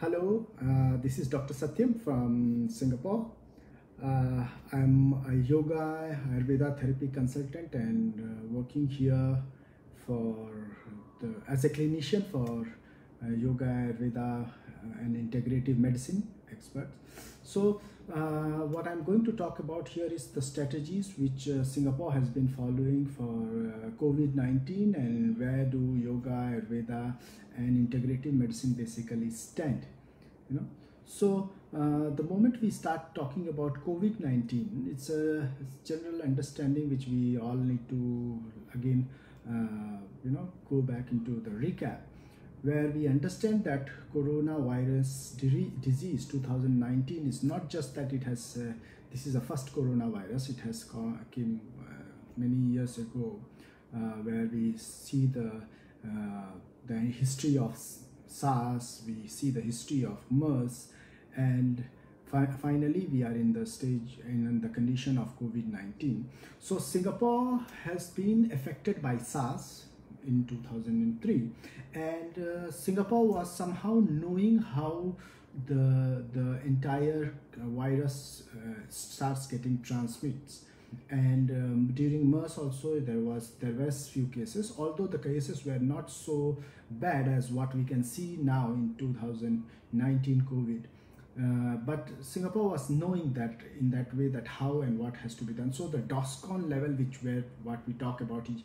Hello, this is Dr. Satyam from Singapore. I'm a Yoga Ayurveda therapy consultant and working here as a clinician for Yoga Ayurveda and integrative medicine experts. So what I'm going to talk about here is the strategies which Singapore has been following for COVID-19 and where do Yoga, Ayurveda and integrative medicine basically stand. The moment we start talking about COVID-19, it's a general understanding which we all need to again go back into the recap, where we understand that coronavirus disease 2019 is not just that it has this is the first coronavirus. It has came many years ago, where we see the history of SARS, we see the history of MERS, and finally we are in the stage in the condition of COVID-19. So Singapore has been affected by SARS in 2003, and Singapore was somehow knowing how the entire virus starts getting transmits. And during MERS also there was few cases, although the cases were not so bad as what we can see now in 2019 COVID. But Singapore was knowing that in that way that how and what has to be done. So the DOSCON level, which were what we talk about, is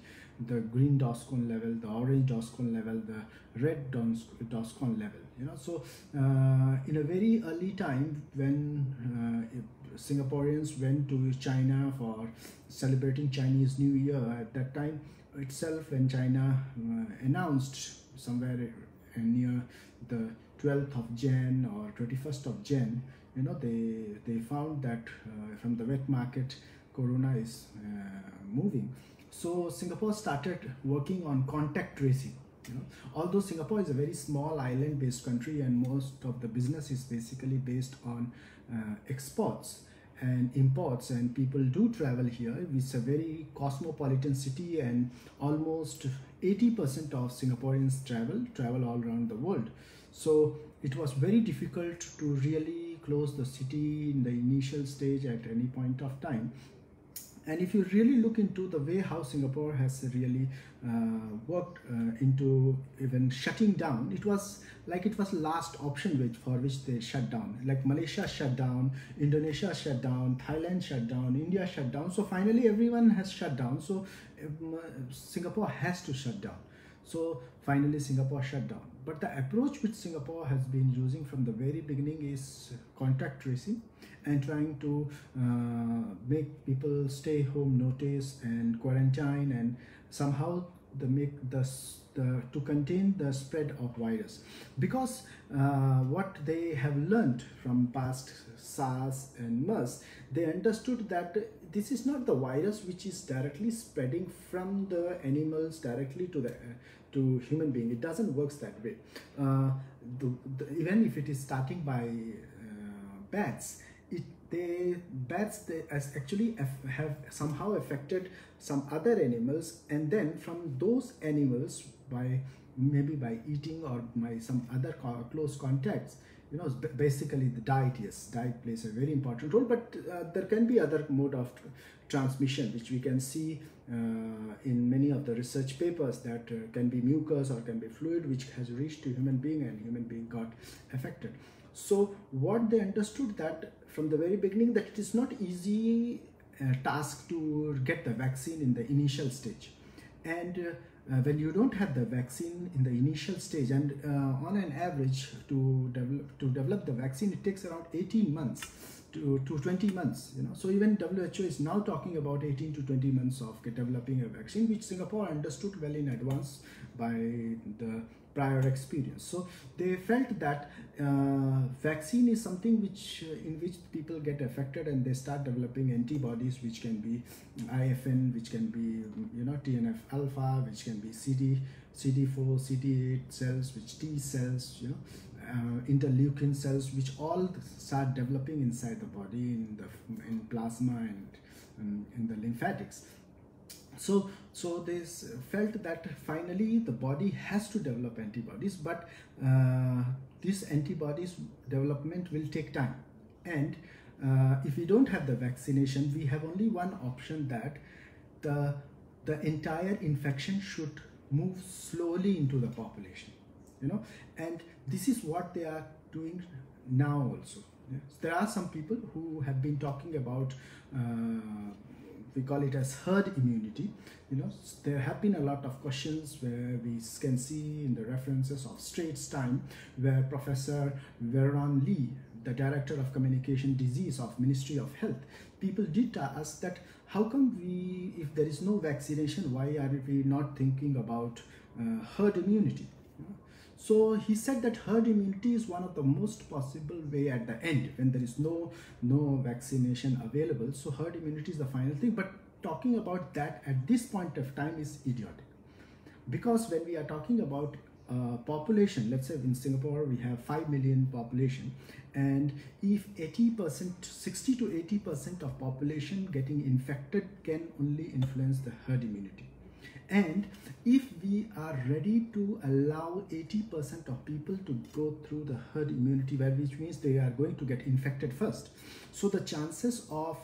the green DOSCON level, the orange DOSCON level, the red DOSCON level. So in a very early time, when Singaporeans went to China for celebrating Chinese New Year, at that time itself, when China announced somewhere near the 12th of Jan or 21st of Jan, they found that from the wet market, corona is moving. So Singapore started working on contact tracing. Although Singapore is a very small island-based country and most of the business is basically based on exports and imports, and people do travel here. It's a very cosmopolitan city, and almost 80% of Singaporeans travel all around the world. So it was very difficult to really close the city in the initial stage at any point of time. And if you really look into the way how Singapore has really worked into even shutting down, it was last option for which they shut down. Like Malaysia shut down, Indonesia shut down, Thailand shut down, India shut down. So finally everyone has shut down. So Singapore has to shut down. So finally Singapore shut down. But the approach which Singapore has been using from the very beginning is contact tracing and trying to make people stay home notice and quarantine, and somehow to contain the spread of virus. Because what they have learned from past SARS and MERS, they understood that this is not the virus which is directly spreading from the animals directly to human being. It doesn't work that way. Even if it is starting by bats, bats actually have somehow affected some other animals, and then from those animals, maybe by eating or by some other close contacts, basically the diet plays a very important role. But there can be other mode of transmission which we can see in many of the research papers, that can be mucus or can be fluid which has reached to human being and human being got affected. So what they understood that from the very beginning, that it is not easy task to get the vaccine in the initial stage. And when you don't have the vaccine in the initial stage, and on an average to develop the vaccine, it takes around 18 months to 20 months. So even WHO is now talking about 18 to 20 months of developing a vaccine, which Singapore understood well in advance by the prior experience. So they felt that vaccine is something in which people get affected, and they start developing antibodies, which can be IFN, which can be TNF alpha, which can be CD4, CD8 cells, which T cells, interleukin cells, which all start developing inside the body, in plasma and in the lymphatics. So they felt that finally the body has to develop antibodies, but these antibodies development will take time. And if we don't have the vaccination, we have only one option, that the the entire infection should move slowly into the population, you know. And this is what they are doing now also. Yes. There are some people who have been talking about we call it as herd immunity. You know, there have been a lot of questions where we can see in the references of Straits Time, where Professor Veron Lee, the Director of Communication Disease of Ministry of Health, people did ask that how come we, if there is no vaccination, why are we not thinking about herd immunity? So he said that herd immunity is one of the most possible way at the end when there is no vaccination available. So herd immunity is the final thing. But talking about that at this point of time is idiotic, because when we are talking about population, let's say in Singapore we have 5 million population, and if 80%, 60 to 80% of population getting infected can only influence the herd immunity. And if we are ready to allow 80% of people to go through the herd immunity, which means they are going to get infected first, so the chances of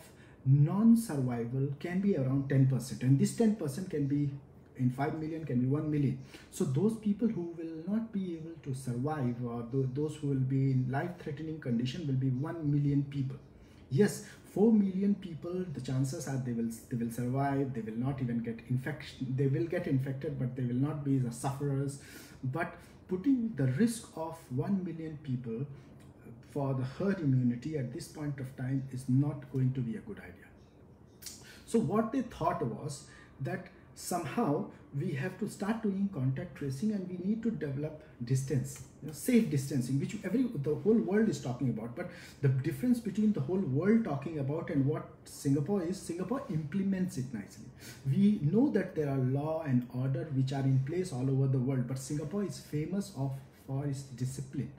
non-survival can be around 10%, and this 10% can be in 5 million, can be 1 million. So those people who will not be able to survive, or those who will be in life-threatening condition, will be 1 million people. Yes, 4 million people, the chances are they will survive, they will not even get infection, they will get infected, but they will not be the sufferers. But putting the risk of 1 million people for the herd immunity at this point of time is not going to be a good idea. So what they thought was that somehow we have to start doing contact tracing, and we need to develop distance, safe distancing, which the whole world is talking about. But the difference between the whole world talking about and what Singapore is, Singapore implements it nicely. We know that there are law and order which are in place all over the world, but Singapore is famous for its discipline.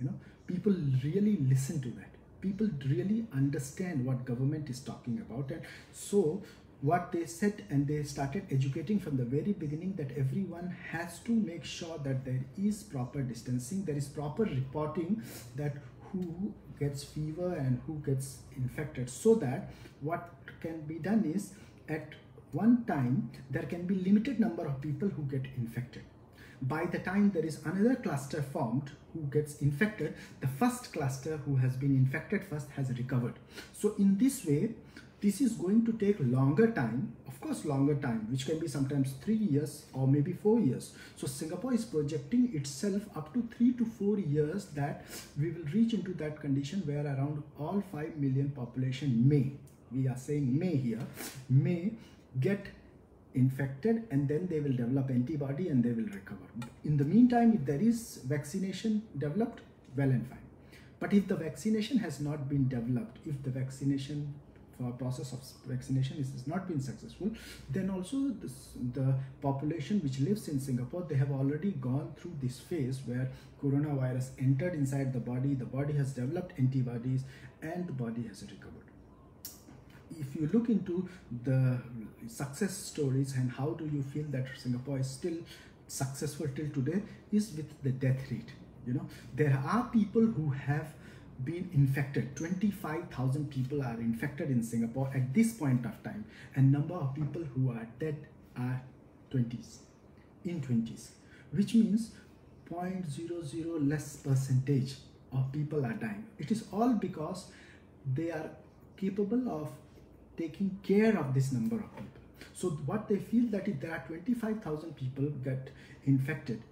You know, people really listen to that. People really understand what government is talking about. And so what they said, and they started educating from the very beginning, that everyone has to make sure that there is proper distancing, there is proper reporting that who gets fever and who gets infected, so that what can be done is at one time there can be limited number of people who get infected. By the time there is another cluster formed who gets infected, the first cluster who has been infected first has recovered. So in this way, this is going to take longer time, of course longer time, which can be sometimes 3 years or maybe 4 years. So Singapore is projecting itself up to 3 to 4 years that we will reach into that condition where around all 5 million population may, we are saying may here, may get infected, and then they will develop antibody and they will recover. In the meantime, if there is vaccination developed, well and fine. But if the vaccination has not been developed, if the vaccination for process of vaccination has not been successful, then also the population which lives in Singapore, they have already gone through this phase where coronavirus entered inside the body has developed antibodies, and the body has recovered. If you look into the success stories and how do you feel that Singapore is still successful till today, is with the death rate. You know, there are people who have been infected. 25,000 people are infected in Singapore at this point of time, and number of people who are dead are 20s, which means 0.00 less percentage of people are dying. It is all because they are capable of taking care of this number of people. So what they feel that if there are 25,000 people get infected,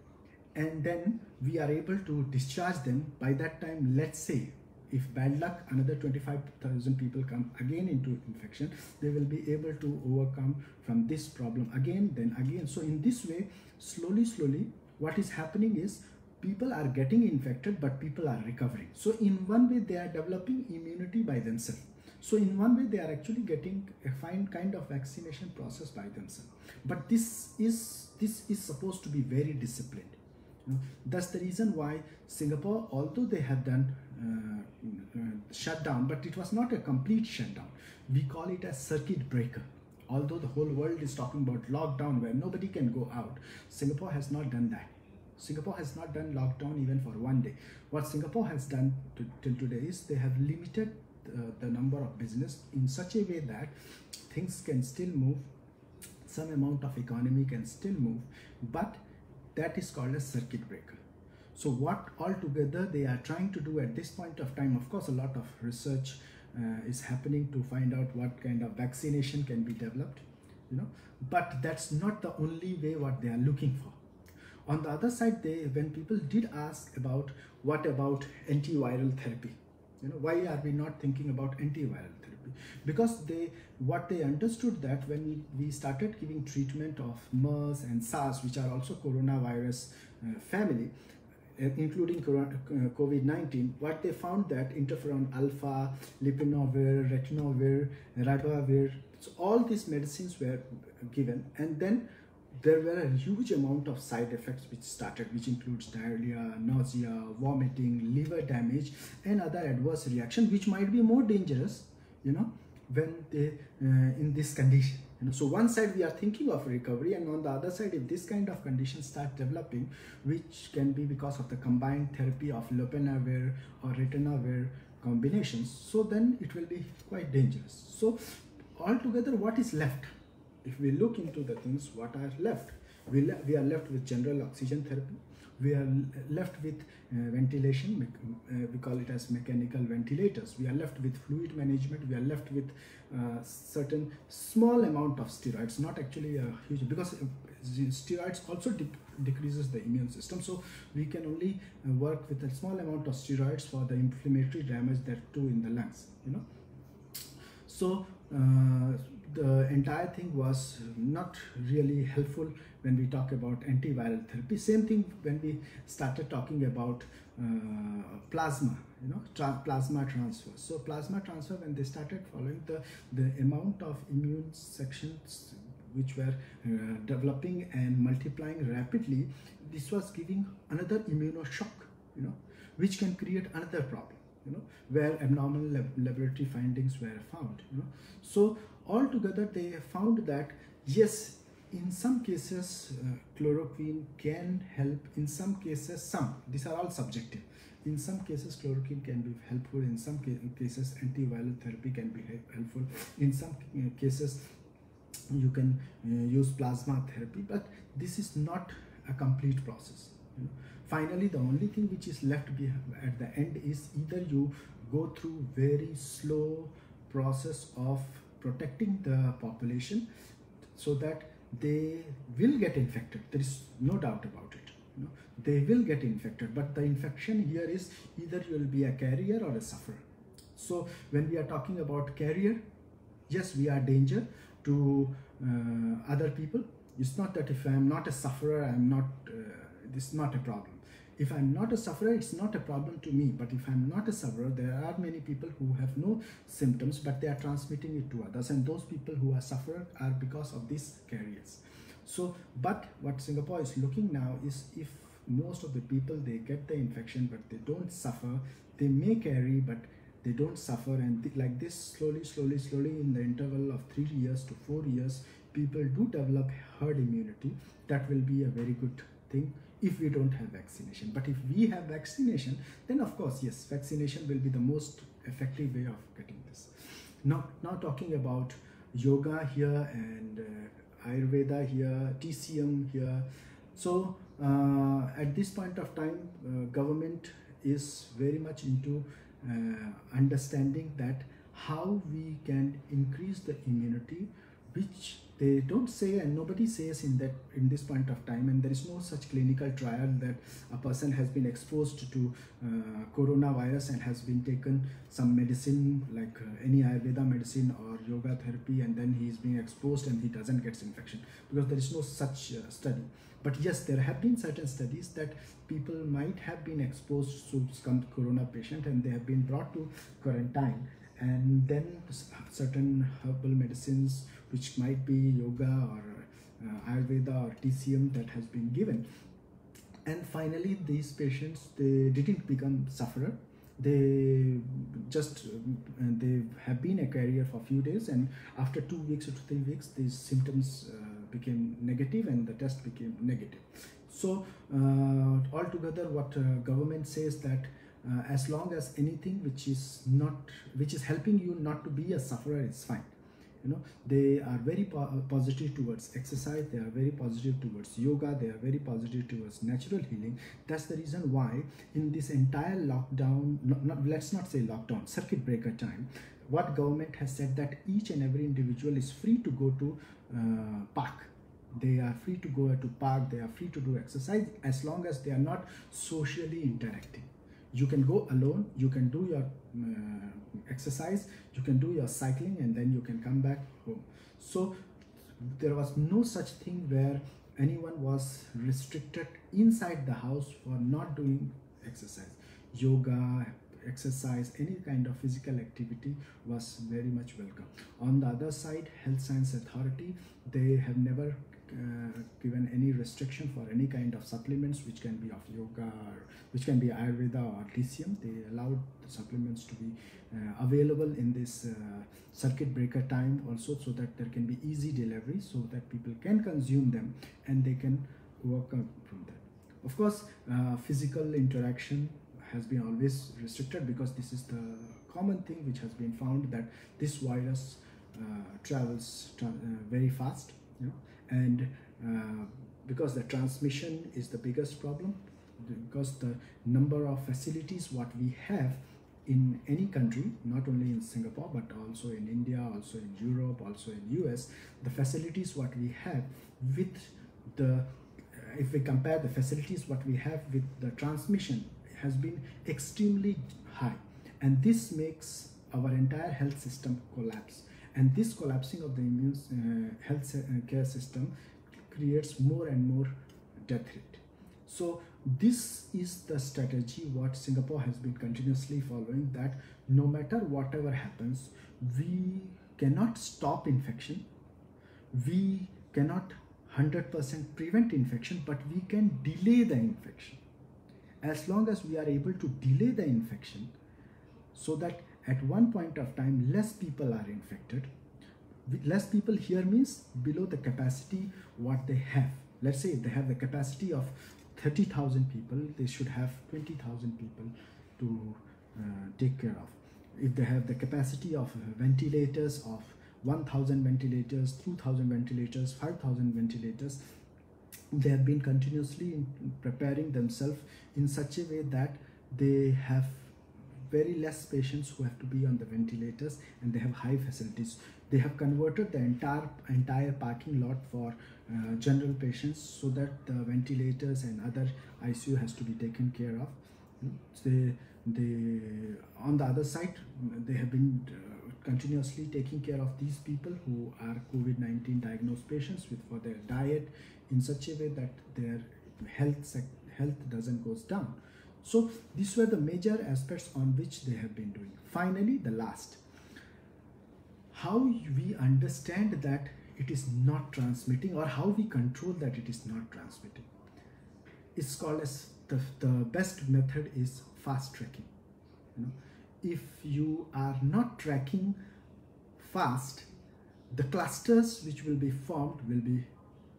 and then we are able to discharge them, by that time, let's say if bad luck another 25,000 people come again into infection, they will be able to overcome from this problem again, then again. So in this way, slowly what is happening is people are getting infected, but people are recovering. So in one way they are developing immunity by themselves. So in one way they are actually getting a fine kind of vaccination process by themselves. But this is supposed to be very disciplined. You know, that's the reason why Singapore, although they have done shutdown, but it was not a complete shutdown. We call it a circuit breaker Although the whole world is talking about lockdown where nobody can go out, Singapore has not done that. Singapore has not done lockdown even for one day. What Singapore has done till today is they have limited the number of business in such a way that things can still move, some amount of economy can still move, but that is called a circuit breaker. So what altogether they are trying to do at this point of time, of course a lot of research is happening to find out what kind of vaccination can be developed, but that's not the only way what they are looking for. On the other side, when people did ask about what about antiviral therapy, why are we not thinking about antiviral therapy? Because what they understood that when we started giving treatment of MERS and SARS, which are also coronavirus family, including COVID-19, what they found that interferon alpha, lopinavir, ritonavir, ribavirin, so all these medicines were given, and then there were a huge amount of side effects which includes diarrhea, nausea, vomiting, liver damage, and other adverse reactions, which might be more dangerous, when they in this condition. So one side we are thinking of recovery, and on the other side, if this kind of conditions start developing, which can be because of the combined therapy of lopinavir or ritonavir combinations, so then it will be quite dangerous. So altogether, what is left? If we look into the things, what are left? We are left with general oxygen therapy. We are left with ventilation, we call it as mechanical ventilators. We are left with fluid management. We are left with certain small amount of steroids, not actually a huge, because steroids also decreases the immune system. So we can only work with a small amount of steroids for the inflammatory damage that do in the lungs, So the entire thing was not really helpful when we talk about antiviral therapy. Same thing when we started talking about plasma, plasma transfer. So plasma transfer, when they started following the amount of immune sections which were developing and multiplying rapidly, this was giving another immunoshock, which can create another problem, where abnormal laboratory findings were found. So altogether they found that yes, in some cases chloroquine can help, in some cases these are all subjective. In some cases chloroquine can be helpful, in some cases antiviral therapy can be helpful, in some cases you can use plasma therapy, but this is not a complete process. Finally, the only thing which is left at the end is either you go through very slow process of protecting the population so that they will get infected. There is no doubt about it. They will get infected, but the infection here is either you will be a carrier or a sufferer. So when we are talking about carrier, yes, we are danger to other people. It's not that if I am not a sufferer, I am not, this is not a problem. If I'm not a sufferer, it's not a problem to me. But if I'm not a sufferer, there are many people who have no symptoms, but they are transmitting it to others. And those people who are sufferer are because of these carriers. So, but what Singapore is looking now is if most of the people, they get the infection, but they don't suffer, they may carry, but they don't suffer. And like this, slowly in the interval of 3 years to 4 years, people do develop herd immunity. That will be a very good thing if we don't have vaccination. But if we have vaccination, then of course, yes, vaccination will be the most effective way of getting this. Now talking about yoga here and Ayurveda here, TCM here. So at this point of time, government is very much into understanding that how we can increase the immunity, which they don't say and nobody says in this point of time, and there is no such clinical trial that a person has been exposed to coronavirus and has been taken some medicine like any Ayurveda medicine or yoga therapy, and then he is being exposed and he doesn't get infection, because there is no such study. But yes, there have been certain studies that people might have been exposed to some corona patient and they have been brought to quarantine, and then certain herbal medicines which might be yoga or Ayurveda or TCM that has been given. And finally, these patients, they didn't become sufferer. they just they have been a carrier for a few days, and after 2 weeks or 3 weeks these symptoms became negative and the test became negative. So altogether what government says that as long as anything which is helping you not to be a sufferer is fine. They are very positive towards exercise, they are very positive towards yoga, they are very positive towards natural healing. That's the reason why in this entire lockdown, let's not say lockdown, circuit breaker time, what government has said that each and every individual is free to go to park. They are free to go to park, they are free to do exercise as long as they are not socially interacting. You can go alone, you can do your exercise, you can do your cycling, and then you can come back home. So there was no such thing where anyone was restricted inside the house for not doing exercise. Yoga, exercise, any kind of physical activity was very much welcome. On the other side, Health Science Authority, they have never given any restriction for any kind of supplements which can be of yoga or which can be Ayurveda or lithium. They allowed the supplements to be available in this circuit breaker time also, so that there can be easy delivery, so that people can consume them and they can work from that. Of course, physical interaction has been always restricted because this is the common thing which has been found, that this virus travels very fast, and because the transmission is the biggest problem, because the number of facilities what we have in any country, not only in Singapore but also in India, also in Europe, also in US, the facilities what we have with the, if we compare the facilities what we have with the transmission, has been extremely high, and this makes our entire health system collapse. And this collapsing of the immune health care system creates more and more death rate. So this is the strategy what Singapore has been continuously following, that no matter whatever happens, we cannot stop infection, we cannot 100% prevent infection, but we can delay the infection. As long as we are able to delay the infection, so that at one point of time less people are infected. Less people here means below the capacity what they have. Let's say if they have the capacity of 30,000 people, they should have 20,000 people to take care of. If they have the capacity of ventilators of 1,000 ventilators, 2,000 ventilators, 5,000 ventilators, they have been continuously preparing themselves in such a way that they have very less patients who have to be on the ventilators, and they have high facilities. They have converted the entire parking lot for general patients, so that the ventilators and other ICU has to be taken care of. On the other side, they have been continuously taking care of these people who are COVID-19 diagnosed patients for their diet in such a way that their health doesn't goes down. So these were the major aspects on which they have been doing. Finally, the last, how we understand that it is not transmitting, or how we control that it is not transmitting. It's called as the best method is fast tracking. If you are not tracking fast, the clusters which will be formed will be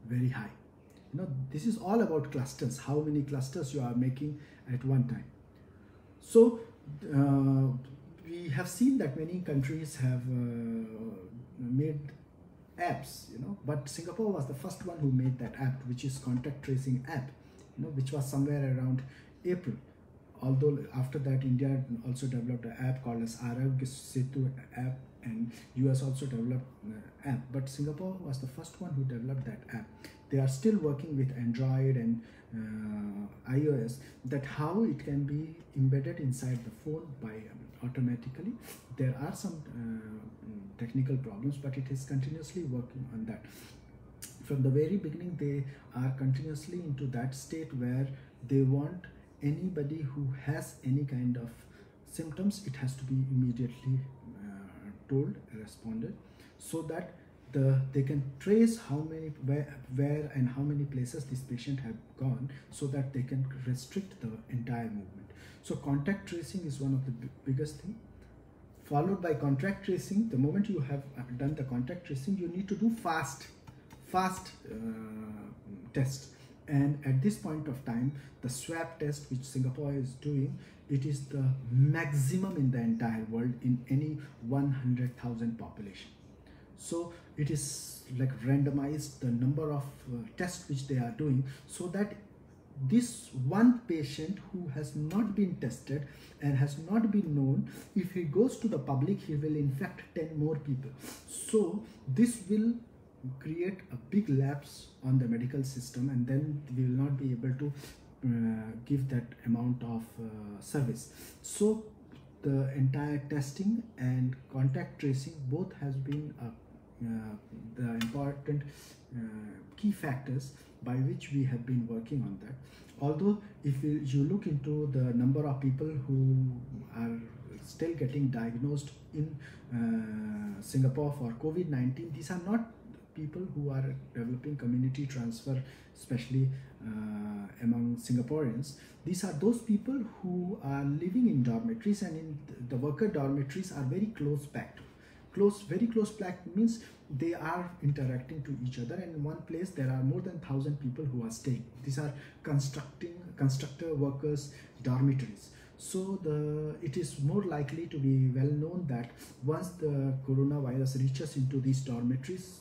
very high. This is all about clusters, how many clusters you are making at one time. So we have seen that many countries have made apps, but Singapore was the first one who made that app, which is contact tracing app, which was somewhere around April. Although after that, India also developed an app called as Arogya Setu app, and US also developed app, but Singapore was the first one who developed that app. They are still working with Android and iOS, that how it can be embedded inside the phone by automatically. There are some technical problems, but it is continuously working on that. From the very beginning, they are continuously into that state where they want anybody who has any kind of symptoms, it has to be immediately told, responded, so that they can trace how many where and how many places this patient have gone, so that they can restrict the entire movement. So contact tracing is one of the biggest thing, followed by contact tracing. The moment you have done the contact tracing, you need to do fast test. And at this point of time, the swab test which Singapore is doing, it is the maximum in the entire world in any 100,000 population. So it is like randomized the number of tests which they are doing, so that this one patient who has not been tested and has not been known, if he goes to the public, he will infect 10 more people. So this will create a big lapse on the medical system, and then we will not be able to give that amount of service. So the entire testing and contact tracing both has been the important key factors by which we have been working on that. Although if you look into the number of people who are still getting diagnosed in Singapore for COVID-19, these are not people who are developing community transfer, especially among Singaporeans. These are those people who are living in dormitories, and in the worker dormitories are very close packed. Very close packed means they are interacting to each other, and in one place there are more than 1,000 people who are staying. These are constructor workers dormitories. So it is more likely to be well known that once the coronavirus reaches into these dormitories,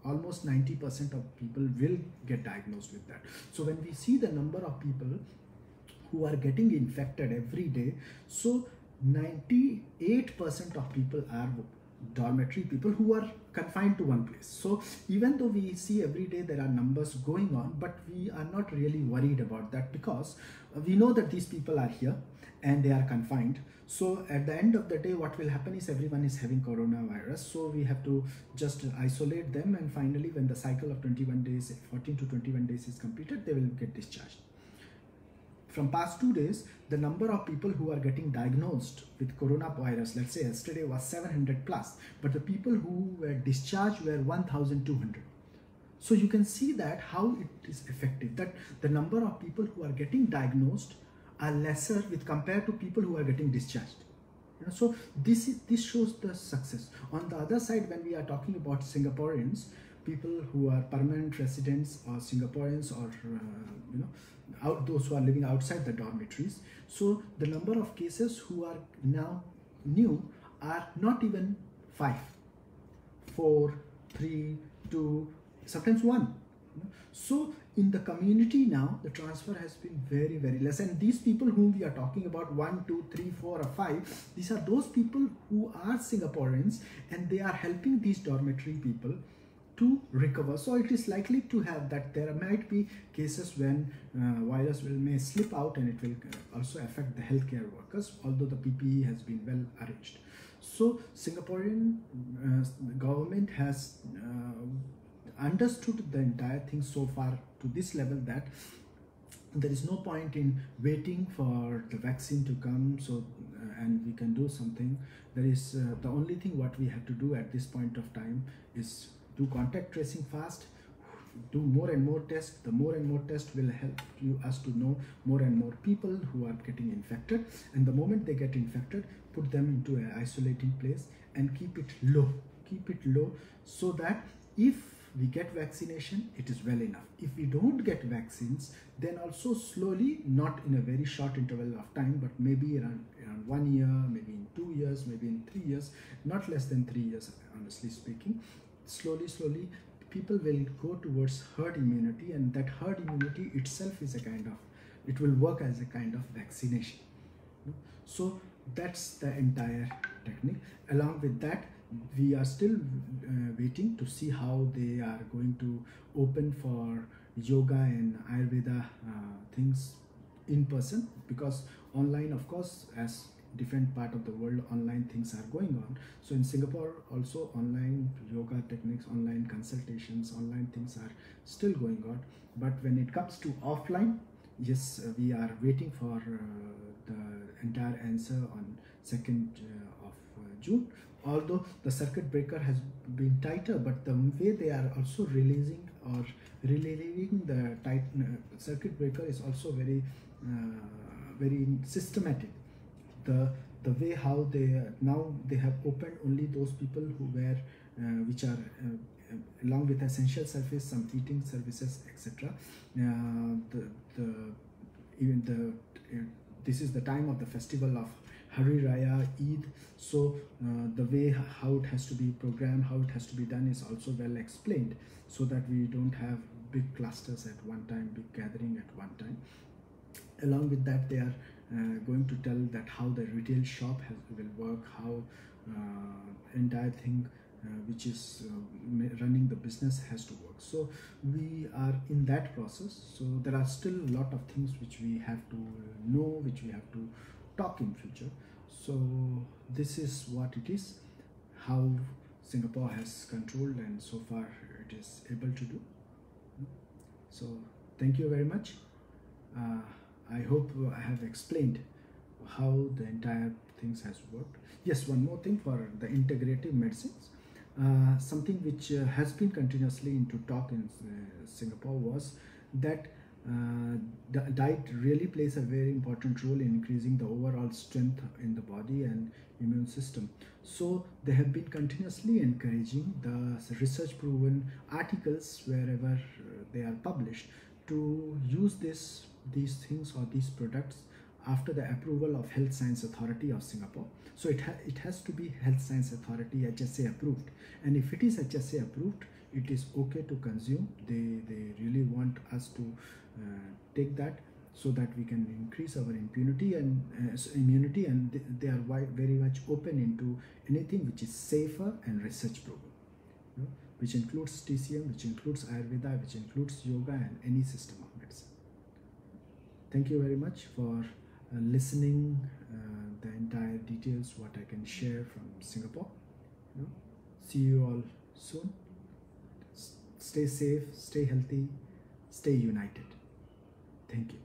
almost 90% of people will get diagnosed with that. So when we see the number of people who are getting infected every day, so 98% of people are dormitory people who are confined to one place. So even though we see every day there are numbers going on, but we are not really worried about that, because we know that these people are here and they are confined. So at the end of the day, what will happen is everyone is having coronavirus. So we have to just isolate them, and finally when the cycle of 21 days, 14 to 21 days is completed, they will get discharged. From past 2 days, the number of people who are getting diagnosed with coronavirus, let's say yesterday was 700 plus, but the people who were discharged were 1,200. So you can see that how it is effective, that the number of people who are getting diagnosed are lesser with compared to people who are getting discharged. So this shows the success. On the other side, when we are talking about Singaporeans, people who are permanent residents or Singaporeans, or those who are living outside the dormitories, so the number of cases who are now new are not even 5, 4, 3, 2, sometimes 1. So in the community now, the transfer has been very, very less. And these people whom we are talking about, 1, 2, 3, 4 or 5, these are those people who are Singaporeans, and they are helping these dormitory people to recover. So it is likely to have that there might be cases when virus may slip out, and it will also affect the healthcare workers, although the PPE has been well arranged. So Singaporean government has understood the entire thing so far to this level that there is no point in waiting for the vaccine to come, so and we can do something. There is the only thing what we have to do at this point of time is do contact tracing fast, do more and more tests. The more and more tests will help us to know more and more people who are getting infected, and the moment they get infected, put them into an isolating place and keep it low, so that if we get vaccination, it is well enough. If we don't get vaccines, then also slowly, not in a very short interval of time, but maybe around 1 year, maybe in 2 years, maybe in 3 years, not less than 3 years, honestly speaking, slowly people will go towards herd immunity, and that herd immunity itself is it will work as a kind of vaccination. So that's the entire technique. Along with that, we are still waiting to see how they are going to open for yoga and Ayurveda things in person, because online, of course, as different part of the world, online things are going on. So in Singapore also, online yoga techniques, online consultations, online things are still going on. But when it comes to offline, yes, we are waiting for the entire answer on 2nd of June although the circuit breaker has been tighter, but the way they are also releasing or relieving the tight circuit breaker is also very systematic. The way how they now they have opened only those people who were which are along with essential service, some eating services, etc. The even the this is the time of the festival of Hari Raya, Eid. So the way how it has to be programmed, how it has to be done is also well explained, so that we don't have big clusters at one time, big gathering at one time. Along with that, they are going to tell that how the retail shop will work, how entire thing which is running the business has to work. So we are in that process. So there are still a lot of things which we have to know, which we have to talk in future. So this is what it is, how Singapore has controlled and so far it is able to do. So thank you very much. I hope I have explained how the entire things has worked. Yes, one more thing for the integrative medicines. Something which has been continuously into talk in Singapore was that diet really plays a very important role in increasing the overall strength in the body and immune system. So they have been continuously encouraging the research proven articles wherever they are published to use these things or these products after the approval of Health Science Authority of Singapore. So it has to be Health Science Authority HSA approved, and if it is HSA approved, it is okay to consume. They really want us to take that, so that we can increase our immunity, and they are very much open into anything which is safer and research proven, you know, which includes TCM, which includes Ayurveda, which includes yoga and any system of medicine. Thank you very much for listening the entire details what I can share from Singapore. You know, see you all soon. Stay safe, stay healthy, stay united. Thank you.